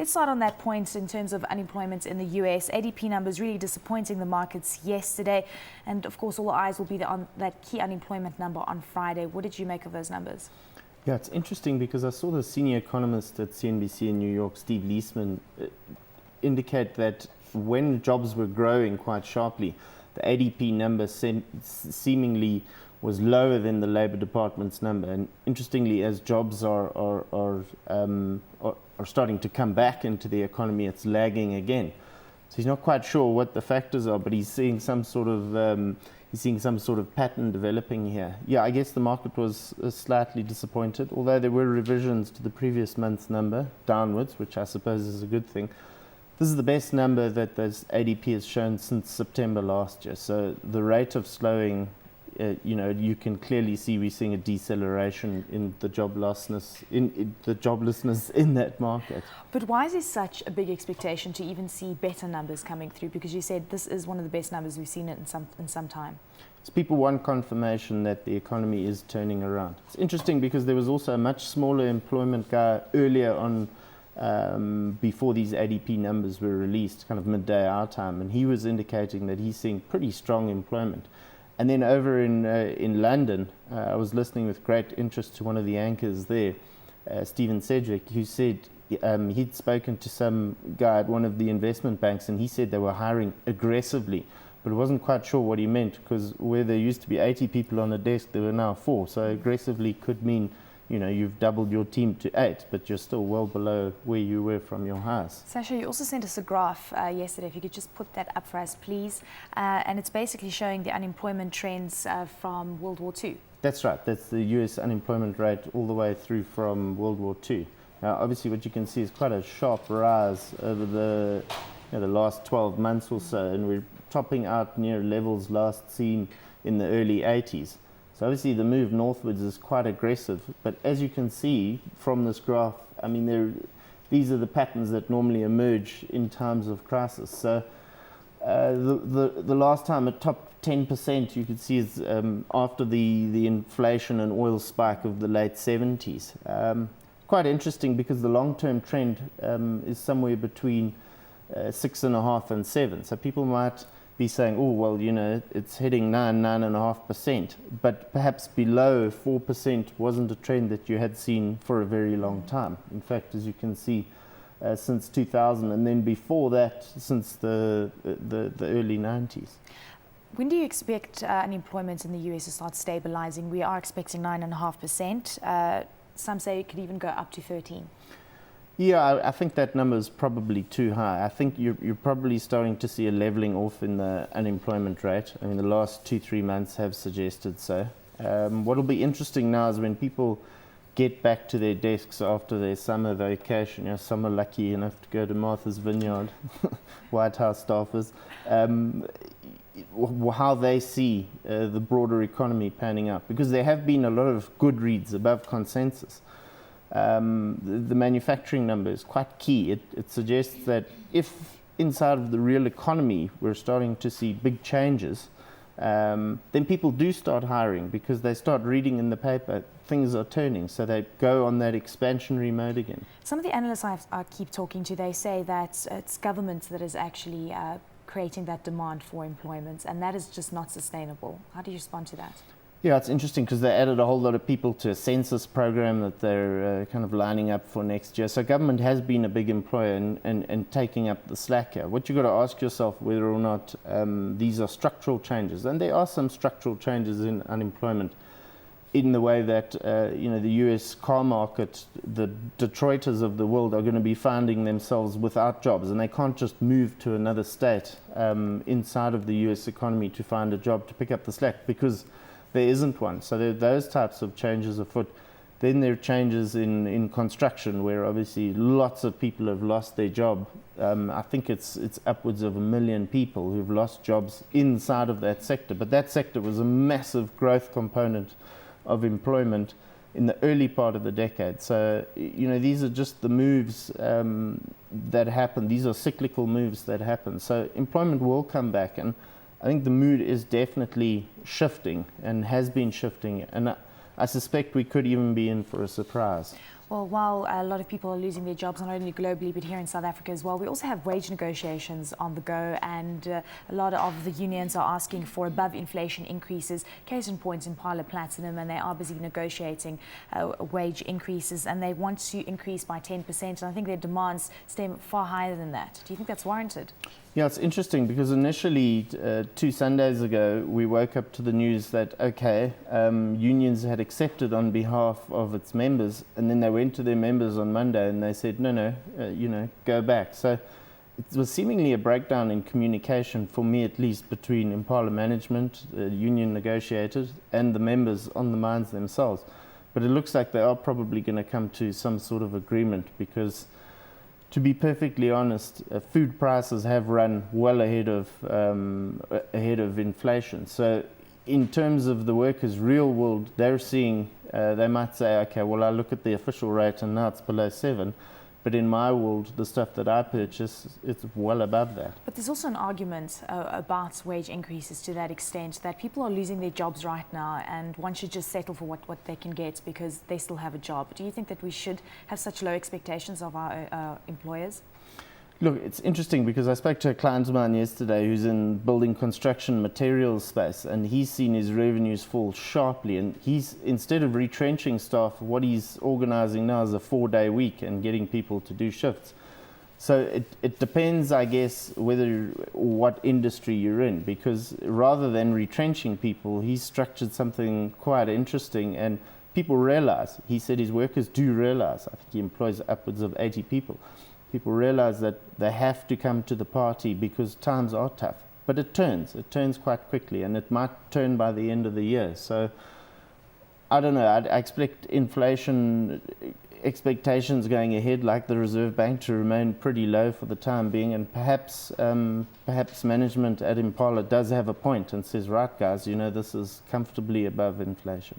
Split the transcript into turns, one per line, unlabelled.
Let's start on that point in terms of unemployment in the US. ADP numbers really disappointing the markets yesterday. And of course, all eyes will be on that key unemployment number on Friday. What did you make of those numbers?
Yeah, it's interesting because I saw the senior economist at CNBC in New York, Steve Leisman, indicate that when jobs were growing quite sharply, the ADP number seemingly was lower than the Labour Department's number. And interestingly, as jobs are starting to come back into the economy, it's lagging again. So he's not quite sure what the factors are, but he's seeing some sort of pattern developing here. Yeah, I guess the market was slightly disappointed, although there were revisions to the previous month's number downwards, which I suppose is a good thing. This is the best number that this ADP has shown since September last year. So the rate of slowing, you can clearly see we're seeing a deceleration in the joblessness in that market.
But why is there such a big expectation to even see better numbers coming through? Because you said this is one of the best numbers we've seen it in some time.
So people want confirmation that the economy is turning around. It's interesting because there was also a much smaller employment guy earlier on before these ADP numbers were released, kind of midday our time, and he was indicating that he's seeing pretty strong employment. And then over in London, I was listening with great interest to one of the anchors there, Stephen Sedgwick, who said he'd spoken to some guy at one of the investment banks, and he said they were hiring aggressively, but wasn't quite sure what he meant, because where there used to be 80 people on a desk, there were now 4. So aggressively could mean, you've doubled your team to 8, but you're still well below where you were from your highs.
Sasha, you also sent us a graph yesterday. If you could just put that up for us, please. And it's basically showing the unemployment trends from World War II.
That's right. That's the US unemployment rate all the way through from World War II. Now, obviously, what you can see is quite a sharp rise over the last 12 months or so, and we're topping out near levels last seen in the early 80s. So obviously the move northwards is quite aggressive, but as you can see from this graph, these are the patterns that normally emerge in times of crisis. So the last time it topped 10%, you could see is after the inflation and oil spike of the late 70s. Quite interesting because the long-term trend is somewhere between 6.5% and 7%. So people might be saying, oh, well, it's hitting 9.5%, but perhaps below 4% wasn't a trend that you had seen for a very long time. In fact, as you can see, since 2000, and then before that, since the early 90s.
When do you expect unemployment in the US to start stabilizing? We are expecting 9.5%. Some say it could even go up to 13%.
Yeah, I think that number is probably too high. I think you're probably starting to see a leveling off in the unemployment rate. I mean, the last 2-3 months have suggested so. What will be interesting now is when people get back to their desks after their summer vacation. Some are lucky enough to go to Martha's Vineyard, White House staffers, how they see the broader economy panning out. Because there have been a lot of good reads above consensus. The manufacturing number is quite key. It suggests that if inside of the real economy we're starting to see big changes, then people do start hiring because they start reading in the paper things are turning, so they go on that expansionary mode again.
Some of the analysts I keep talking to, they say that it's government that is actually creating that demand for employment, and that is just not sustainable. How do you respond to that?
Yeah, it's interesting because they added a whole lot of people to a census program that they're kind of lining up for next year. So government has been a big employer and taking up the slack here. What you've got to ask yourself whether or not these are structural changes. And there are some structural changes in unemployment in the way that, the US car market, the Detroiters of the world are going to be finding themselves without jobs. And they can't just move to another state inside of the US economy to find a job to pick up the slack because there isn't one. So there are those types of changes afoot. Then there are changes in construction where obviously lots of people have lost their job. I think it's upwards of 1 million people who've lost jobs inside of that sector. But that sector was a massive growth component of employment in the early part of the decade. So, these are just the moves that happen. These are cyclical moves that happen. So employment will come back, and I think the mood is definitely shifting and has been shifting, and I suspect we could even be in for a surprise.
Well, while a lot of people are losing their jobs, not only globally but here in South Africa as well, we also have wage negotiations on the go, and a lot of the unions are asking for above inflation increases. Case in point, Impala Platinum, and they are busy negotiating wage increases, and they want to increase by 10%. And I think their demands stem far higher than that. Do you think that's warranted?
Yeah, it's interesting because initially, 2 Sundays ago, we woke up to the news that, unions had accepted on behalf of its members, and then they went to their members on Monday and they said, no, go back. So it was seemingly a breakdown in communication, for me at least, between Impala management, union negotiators, and the members on the mines themselves. But it looks like they are probably going to come to some sort of agreement because, to be perfectly honest, food prices have run well ahead of inflation. So in terms of the workers' real world, they're seeing, they might say, okay, well, I look at the official rate and now it's below 7. But in my world, the stuff that I purchase, it's well above that.
But there's also an argument about wage increases to that extent, that people are losing their jobs right now and one should just settle for what they can get because they still have a job. Do you think that we should have such low expectations of our employers?
Look, it's interesting because I spoke to a client of mine yesterday who's in building construction materials space, and he's seen his revenues fall sharply, and he's, instead of retrenching staff, what he's organizing now is a 4-day week and getting people to do shifts. So it depends, I guess, what industry you're in, because rather than retrenching people, he's structured something quite interesting, and people realize, he said his workers do realize, I think he employs upwards of 80 people. People realize that they have to come to the party because times are tough. But it turns quite quickly, and it might turn by the end of the year. So I don't know, I expect inflation expectations going ahead, like the Reserve Bank, to remain pretty low for the time being, and perhaps management at Impala does have a point and says, right guys, this is comfortably above inflation.